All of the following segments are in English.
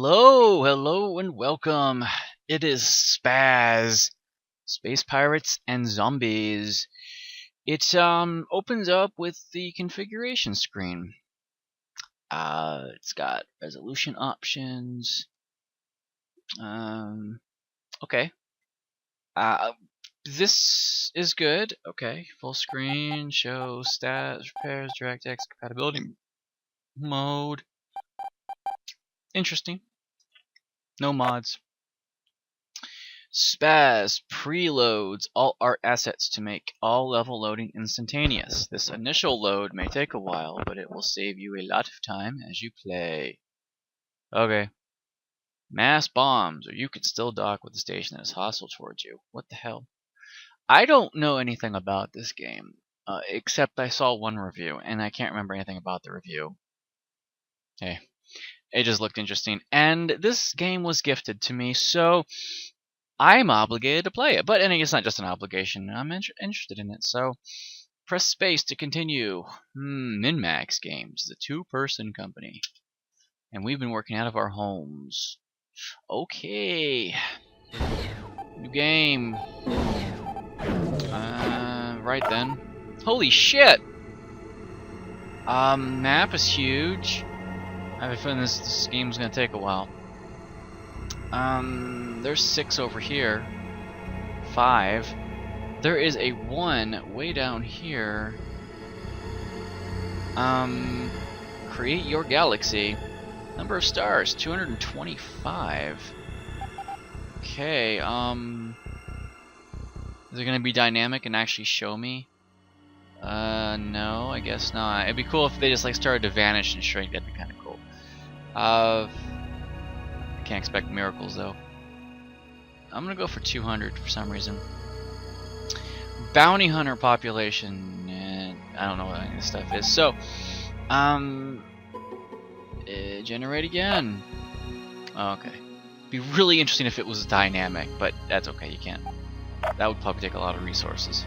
Hello, and welcome. It is SPAZ, Space Pirates and Zombies. It opens up with the configuration screen. It's got resolution options. Okay. This is good. Okay, full screen, show stats, repairs, DirectX compatibility mode. Interesting. No mods. SPAZ preloads all art assets to make all level loading instantaneous. This initial load may take a while, but it will save you a lot of time as you play. Okay. Mass bombs, or you can still dock with a station that is hostile towards you. What the hell? I don't know anything about this game, except I saw one review, and I can't remember anything about the review. Hey. It just looked interesting, and this game was gifted to me, so I'm obligated to play it. But anyway, it's not just an obligation. I'm interested in it, so press space to continue. Min-Max Games is a two-person company, and we've been working out of our homes. Okay, new game. Right then. Holy shit! Map is huge. I have a feeling this game's gonna take a while. There's 6 over here. 5. There is a 1 way down here. Create your galaxy. Number of stars, 225. Okay, is it gonna be dynamic and actually show me? No, I guess not. It'd be cool if they just like started to vanish and shrink. That'd be kind of cool. I can't expect miracles though. I'm gonna go for 200 for some reason. Bounty hunter population. I don't know what any of this stuff is. So, generate again. Oh, okay. Be really interesting if it was dynamic, but that's okay. You can't. That would probably take a lot of resources.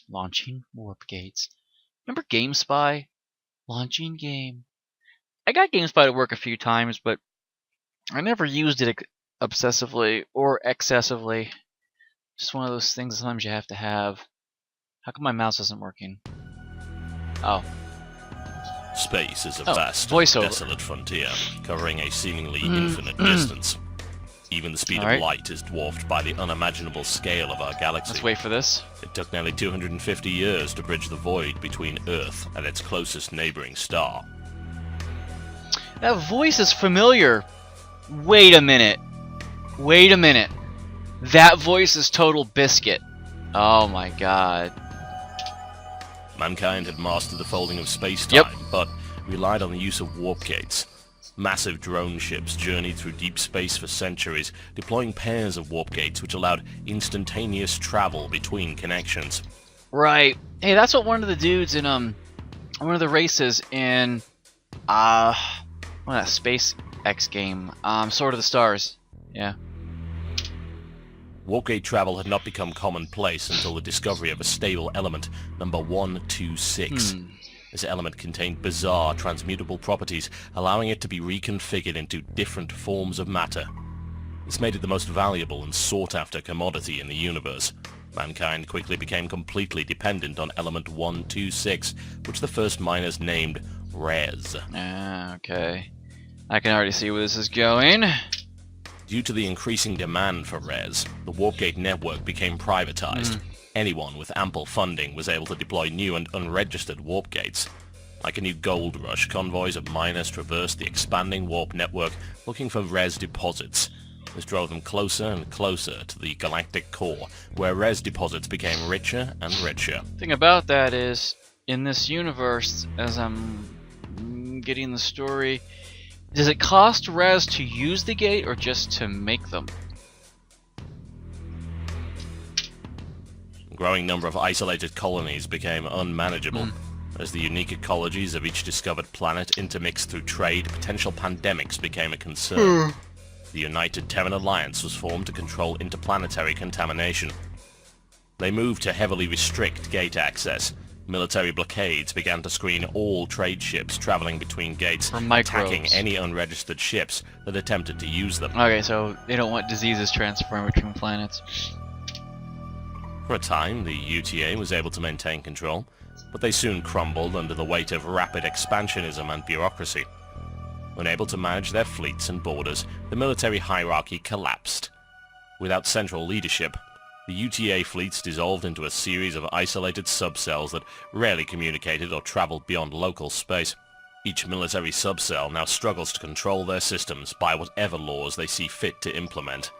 Launching warp gates. Remember GameSpy? Launching game. I got GameSpy to work a few times, but I never used it obsessively or excessively. Just one of those things sometimes you have to have. How come my mouse isn't working? Oh. Space is a vast, desolate frontier, covering a seemingly infinite distance. Even the speed of light is dwarfed by the unimaginable scale of our galaxy. Let's wait for this. It took nearly 250 years to bridge the void between Earth and its closest neighboring star. That voice is familiar. Wait a minute. Wait a minute. That voice is Total Biscuit. Oh my god. Mankind had mastered the folding of space-time, but relied on the use of warp gates. Massive drone ships journeyed through deep space for centuries, deploying pairs of warp gates which allowed instantaneous travel between connections. Right. Hey, that's what one of the dudes in one of the races in what that SpaceX game, Sword of the Stars. Yeah. Warp gate travel had not become commonplace until the discovery of a stable element, number 126. This element contained bizarre, transmutable properties, allowing it to be reconfigured into different forms of matter. This made it the most valuable and sought-after commodity in the universe. Mankind quickly became completely dependent on element 126, which the first miners named Res. Okay. I can already see where this is going. Due to the increasing demand for Res, the Warpgate network became privatized. Anyone with ample funding was able to deploy new and unregistered warp gates. Like a new gold rush, convoys of miners traversed the expanding warp network looking for Res deposits. This drove them closer and closer to the galactic core, where Res deposits became richer and richer. The thing about that is, in this universe, as I'm getting the story, does it cost Res to use the gate or just to make them? A growing number of isolated colonies became unmanageable. As the unique ecologies of each discovered planet intermixed through trade, potential pandemics became a concern. The United Terran Alliance was formed to control interplanetary contamination. They moved to heavily restrict gate access. Military blockades began to screen all trade ships traveling between gates, For attacking microbes. any unregistered ships that attempted to use them. Okay, so they don't want diseases transferring between planets. For a time, the UTA was able to maintain control, but they soon crumbled under the weight of rapid expansionism and bureaucracy. Unable to manage their fleets and borders, the military hierarchy collapsed. Without central leadership, the UTA fleets dissolved into a series of isolated subcells that rarely communicated or traveled beyond local space. Each military subcell now struggles to control their systems by whatever laws they see fit to implement.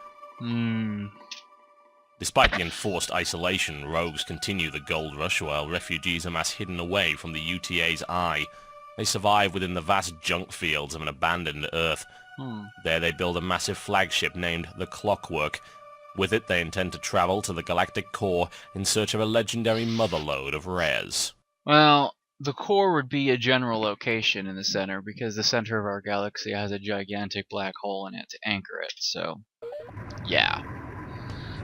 Despite the enforced isolation, rogues continue the gold rush while refugees amass hidden away from the UTA's eye. They survive within the vast junk fields of an abandoned Earth. There they build a massive flagship named the Clockwork. With it, they intend to travel to the galactic core in search of a legendary motherlode of rares. Well, the core would be a general location in the center, because the center of our galaxy has a gigantic black hole in it to anchor it, so... yeah.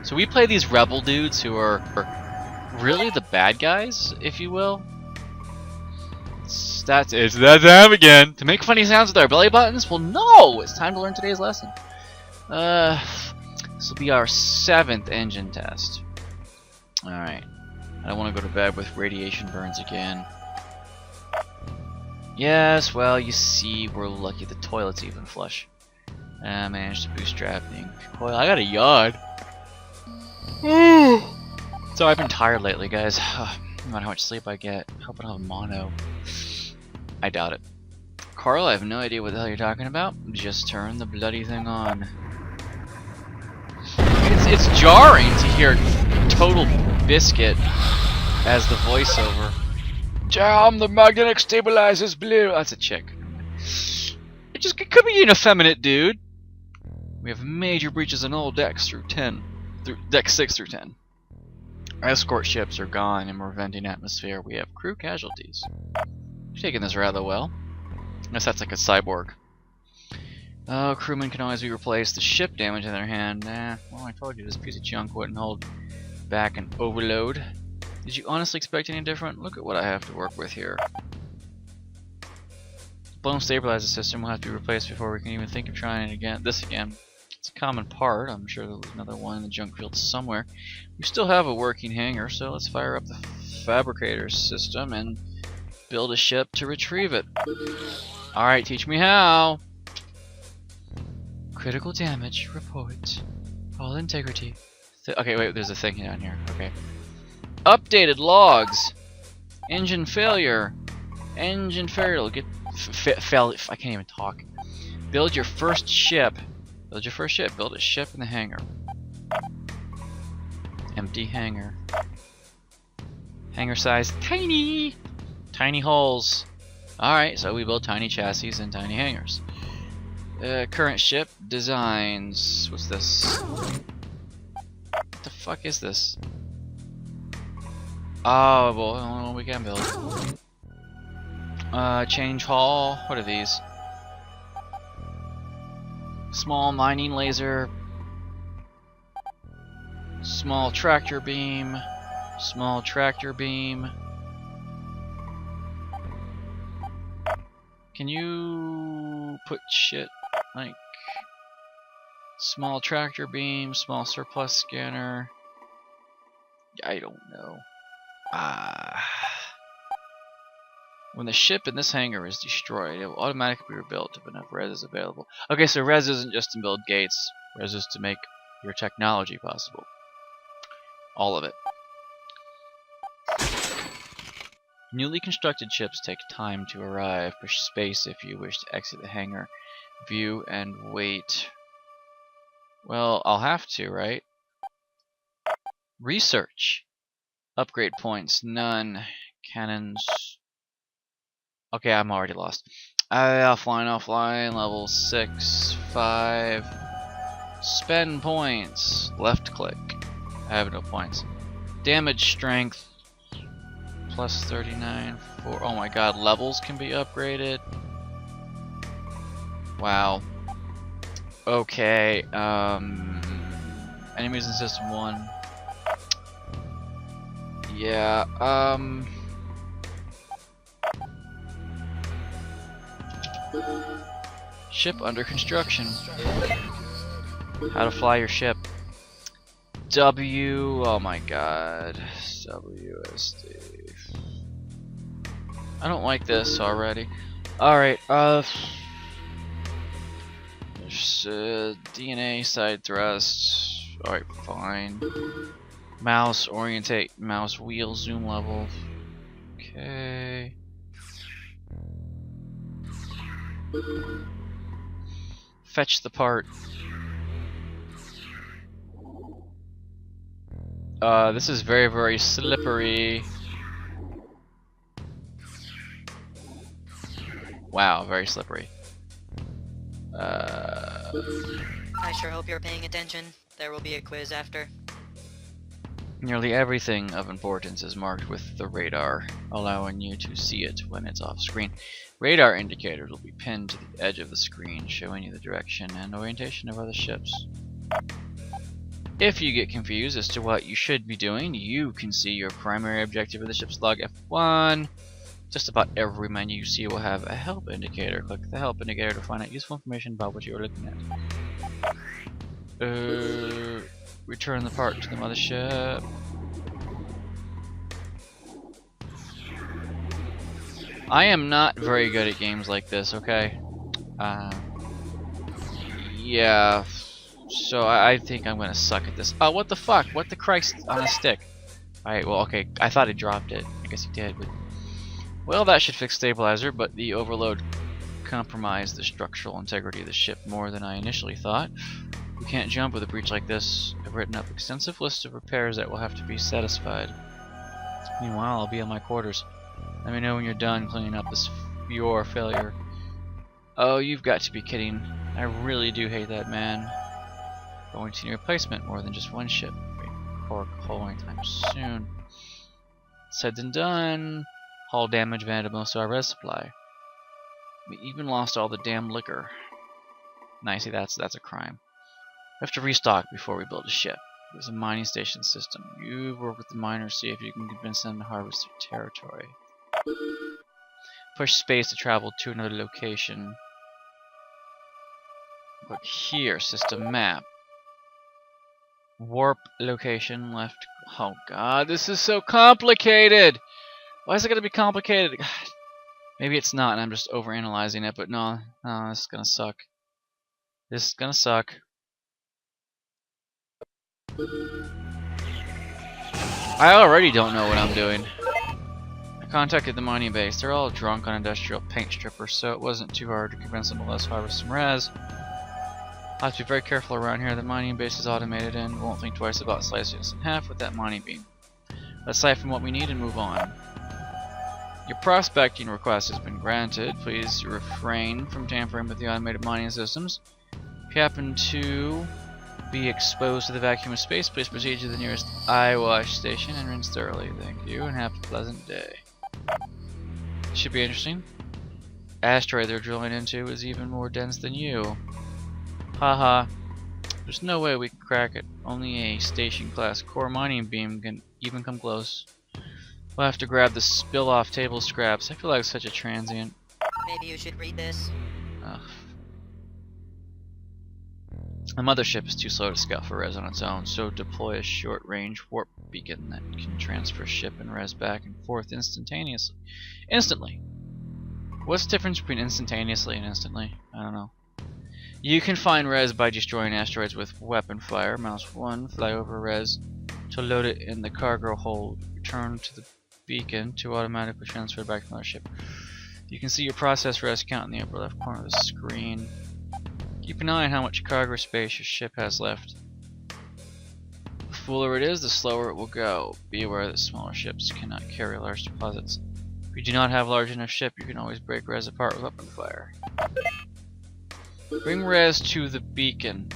So we play these rebel dudes who are really the bad guys, if you will. It's that time again! To make funny sounds with our belly buttons? Well, no! It's time to learn today's lesson. This will be our 7th engine test. Alright. I don't want to go to bed with radiation burns again. Yes, well, you see, we're lucky the toilet's even flush. I managed to bootstrap the coil. I got a yawn. So I've been tired lately, guys. No matter how much sleep I get. I hope I don't have mono. I doubt it. Carl, I have no idea what the hell you're talking about. Just turn the bloody thing on. It's jarring to hear Total Biscuit as the voiceover. Jam, the magnetic stabilizer's blue. That's a chick. It could be an effeminate dude. We have major breaches in all decks through deck 6 through 10. Our escort ships are gone and we're venting atmosphere. We have crew casualties. You're taking this rather well. Unless that's like a cyborg. Oh, crewmen can always be replaced. The ship damage in their hand. Nah, well, I told you this piece of junk wouldn't hold back an overload. Did you honestly expect any different? Look at what I have to work with here. Blown stabilizer system will have to be replaced before we can even think of trying it again. This again. It's a common part. I'm sure there's another one in the junk field somewhere. We still have a working hangar, so let's fire up the fabricator system and build a ship to retrieve it. Alright, teach me how. Critical damage report. All integrity. Okay, wait, there's a thing down here. Okay. Updated logs. Engine failure. Engine failure. Get I can't even talk. Build your first ship. Build your first ship. Build a ship in the hangar. Empty hangar. Hangar size tiny. Tiny holes. Alright, so we build tiny chassis and tiny hangars. Current ship designs. What's this? What the fuck is this? Oh, well, we can build. Change hull. What are these? Small mining laser. Small tractor beam. Small tractor beam. Can you put shit like small tractor beam, small surplus scanner? I don't know. When the ship in this hangar is destroyed, it will automatically be rebuilt if enough res is available. Okay, so res isn't just to build gates. Res is to make your technology possible. All of it. Newly constructed ships take time to arrive. Push space if you wish to exit the hangar. View and wait. Well, I'll have to, right? Research. Upgrade points, none. Cannons. Okay, I'm already lost. Offline, level 6, 5. Spend points. Left click. I have no points. Damage strength. Plus 39. Oh my god, levels can be upgraded. Wow. Okay, enemies in system 1. Yeah, Ship under construction. How to fly your ship. W, oh my god. WSD. I don't like this already. Alright, DNA side thrust. Alright, fine. Mouse orientate, mouse wheel zoom level. Okay. Fetch the part. This is very, very slippery. Wow, very slippery. I sure hope you're paying attention. There will be a quiz after. Nearly everything of importance is marked with the radar, allowing you to see it when it's off screen. Radar indicators will be pinned to the edge of the screen, showing you the direction and orientation of other ships. If you get confused as to what you should be doing, you can see your primary objective of the ship's log F1. Just about every menu you see will have a help indicator. Click the help indicator to find out useful information about what you are looking at. Return the part to the mothership. I am not very good at games like this, okay? Yeah, so I think I'm gonna suck at this. Oh, what the fuck? What the Christ on a stick? Alright, well, okay, I thought he dropped it. I guess he did, but... Well, that should fix stabilizer, but the overload compromised the structural integrity of the ship more than I initially thought. We can't jump with a breach like this. I've written up extensive list of repairs that will have to be satisfied. Meanwhile, I'll be in my quarters. Let me know when you're done cleaning up this your failure. Oh, you've got to be kidding. I really do hate that, man. Going to need a replacement more than just one ship. Cork hull anytime soon. Said and done. Hull damage vanted most of our res supply. We even lost all the damn liquor. Nice, see, that's a crime. We have to restock before we build a ship. There's a mining station system. You work with the miners, see if you can convince them to harvest their territory. Push space to travel to another location. Look here, system map. Warp location left. Oh god, this is so complicated! Why is it gonna be complicated? God. Maybe it's not and I'm just overanalyzing it, but no, this is gonna suck. This is gonna suck. I already don't know what I'm doing. I contacted the mining base. They're all drunk on industrial paint strippers, so it wasn't too hard to convince them to let us harvest some res. I have to be very careful around here. The mining base is automated and won't think twice about slicing us in half with that mining beam. Let's siphon what we need and move on. Your prospecting request has been granted. Please refrain from tampering with the automated mining systems. If you happen to be exposed to the vacuum of space, please proceed to the nearest eye wash station and rinse thoroughly. Thank you and have a pleasant day. Should be interesting. Asteroid they're drilling into is even more dense than you. Haha. There's no way we can crack it. Only a station class core mining beam can even come close. We'll have to grab the spill off table scraps. I feel like such a transient. Maybe you should read this. Ugh. A mothership is too slow to scout for res on its own, so deploy a short-range warp beacon that can transfer ship and res back and forth instantaneously. Instantly. What's the difference between instantaneously and instantly? I don't know. You can find res by destroying asteroids with weapon fire. Mouse 1, fly over res to load it in the cargo hold. Return to the beacon to automatically transfer back to the mothership. You can see your process res count in the upper left corner of the screen. Keep an eye on how much cargo space your ship has left. The fuller it is, the slower it will go. Be aware that smaller ships cannot carry large deposits. If you do not have a large enough ship, you can always break res apart with weapon fire. Bring res to the beacon.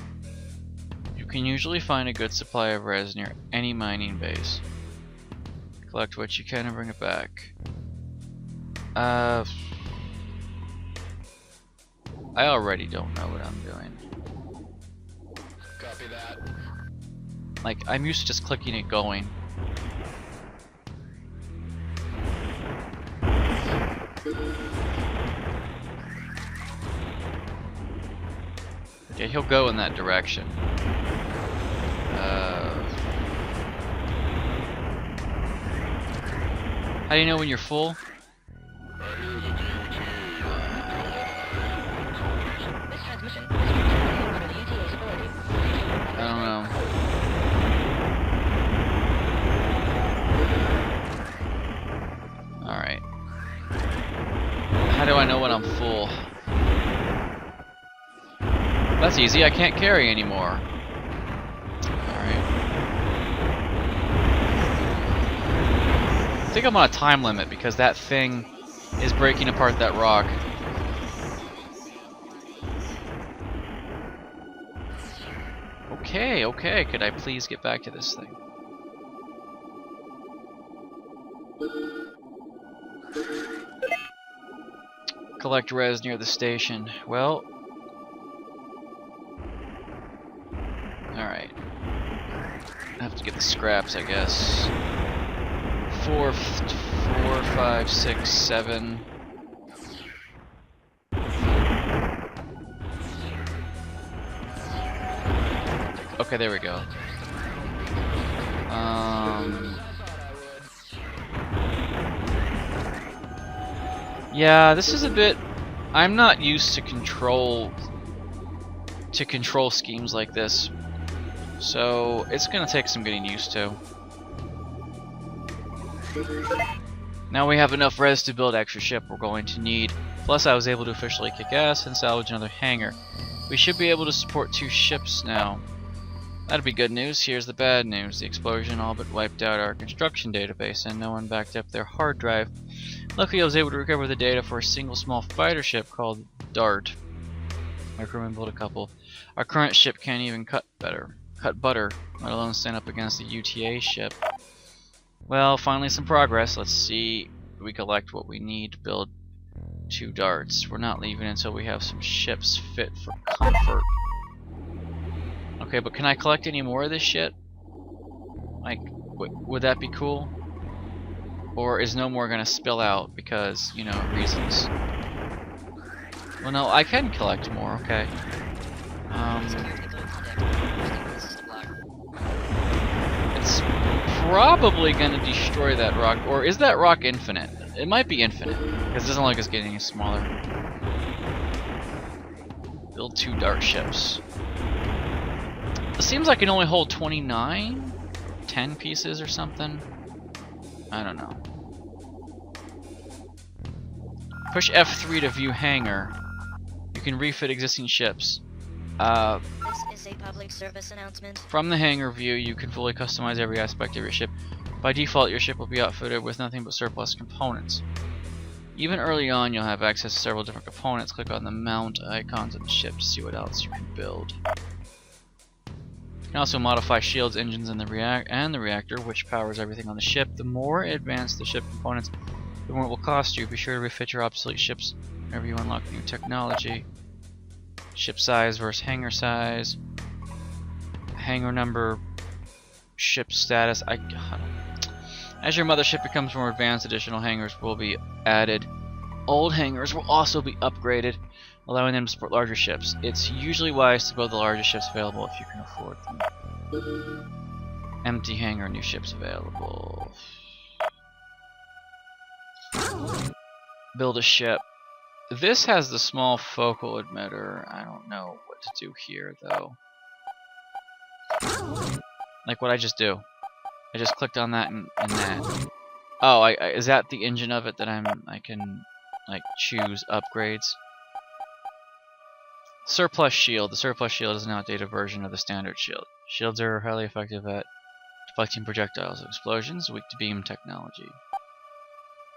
You can usually find a good supply of res near any mining base. Collect what you can and bring it back. I already don't know what I'm doing. Copy that. Like, I'm used to just clicking it going. Yeah, he'll go in that direction. How do you know when you're full? I don't know. Alright. How do I know when I'm full? That's easy, I can't carry anymore. Alright. I think I'm on a time limit because that thing is breaking apart that rock. Okay, okay, could I please get back to this thing? Collect res near the station. Well, alright. I have to get the scraps, I guess. 4, 5, 6, 7. Okay, there we go. Yeah, this is a bit. I'm not used to control schemes like this, so it's gonna take some getting used to. Now we have enough res to build extra ship we're going to need. Plus, I was able to officially kick ass and salvage another hangar. We should be able to support 2 ships now. That'd be good news. Here's the bad news. The explosion all but wiped out our construction database, and no one backed up their hard drive. Luckily, I was able to recover the data for a single small fighter ship called Dart. My crewmen built a couple. Our current ship can't even cut butter, let alone stand up against the UTA ship. Well, finally some progress. Let's see if we collect what we need to build 2 darts. We're not leaving until we have some ships fit for comfort. Okay, but can I collect any more of this shit? Like, would that be cool? Or is no more gonna spill out because, you know, reasons? Well, no, I can collect more, okay. It's probably gonna destroy that rock, or is that rock infinite? It might be infinite, because it doesn't look like it's getting any smaller. Build 2 dart ships. It seems like it can only hold 29? 10 pieces or something? I don't know. Push F3 to view hangar. You can refit existing ships. This is a public service announcement. From the hangar view, you can fully customize every aspect of your ship. By default, your ship will be outfitted with nothing but surplus components. Even early on, you'll have access to several different components. Click on the mount icons of the ship to see what else you can build. You can also modify shields, engines, and the reactor, which powers everything on the ship. The more advanced the ship components, the more it will cost you. Be sure to refit your obsolete ships whenever you unlock new technology. Ship size versus hangar size. Hangar number. Ship status. As your mothership becomes more advanced, additional hangars will be added. Old hangars will also be upgraded, allowing them to support larger ships. It's usually wise to build the largest ships available if you can afford them. Empty hangar, new ships available. Build a ship. This has the small focal emitter. I don't know what to do here though. Like what I just do. I just clicked on that and that. Oh, is that the engine of it that I can like choose upgrades? Surplus shield. The surplus shield is an outdated version of the standard shield. Shields are highly effective at deflecting projectiles and explosions, weak to beam technology.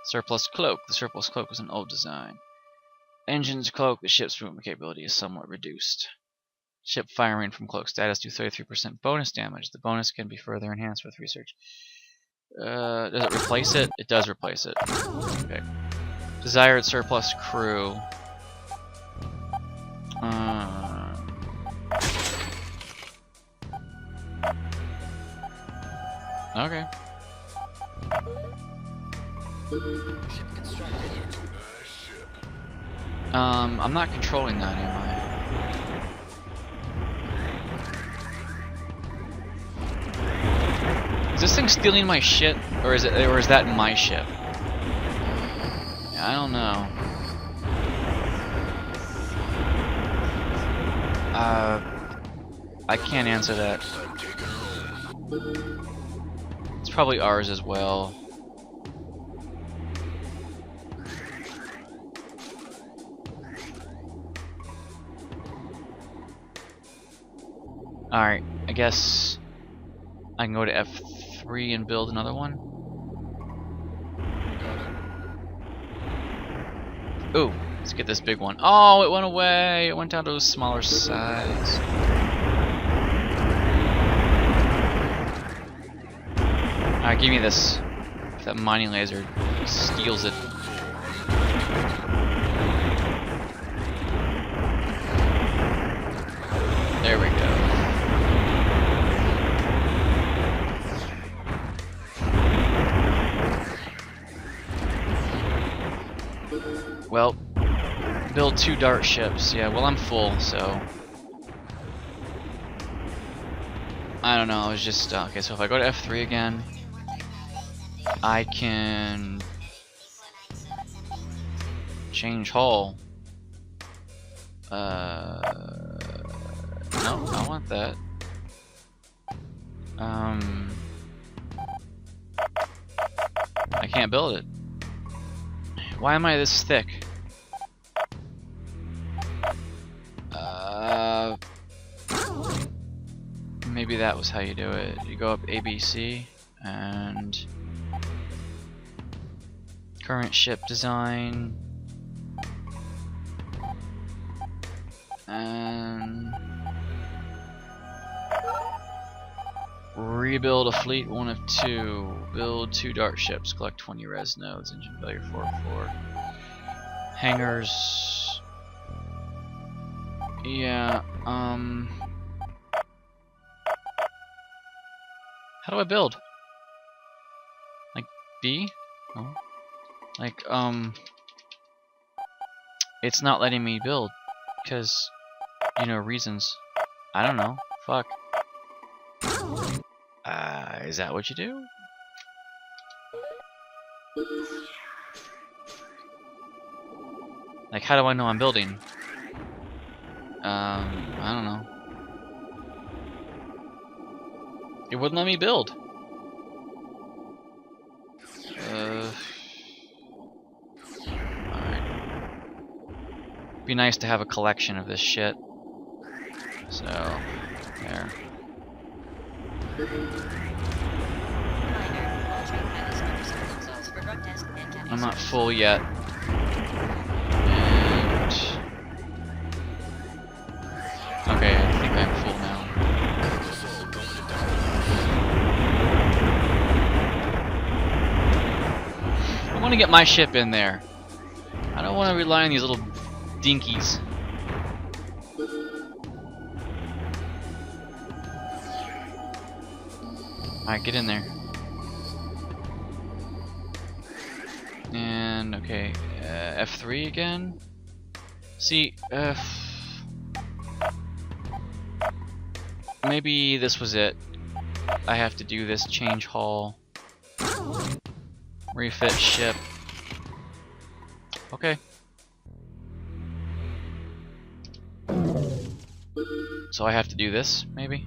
Surplus cloak. The surplus cloak is an old design. Engines cloak. The ship's movement capability is somewhat reduced. Ship firing from cloak status do 33% bonus damage. The bonus can be further enhanced with research. Does it replace it? It does replace it. Okay. Desired surplus crew. Okay. I'm not controlling that, am I? this thing stealing my shit, or is that my ship? I don't know. I can't answer that. It's probably ours as well. Alright, I guess I can go to F3 and build another one. Ooh, let's get this big one. Oh, it went away! It went down to a smaller size. Alright, give me this. That mining laser steals it. There we go. Well, build 2 dart ships. Yeah, well, I'm full, so I don't know. I was just okay. So if I go to F3 again, I can change hull. No, I want that. I can't build it. Why am I this thick? Maybe that was how you do it. You go up ABC and current ship design and rebuild a fleet 1 of 2. Build 2 dart ships. Collect 20 res nodes. Engine failure 404. Hangars. Yeah. How do I build? Like B? Oh. Like it's not letting me build because reasons. I don't know. Fuck. Is that what you do? Like, how do I know I'm building? I don't know. It wouldn't let me build. Alright. Be nice to have a collection of this shit. So, there. I'm not full yet. And okay, I think I'm full now. I want to get my ship in there. I don't want to rely on these little dinkies. Alright, get in there. And, okay, F3 again? See, maybe this was it. I have to do this, change hull, refit ship. Okay. So I have to do this, maybe?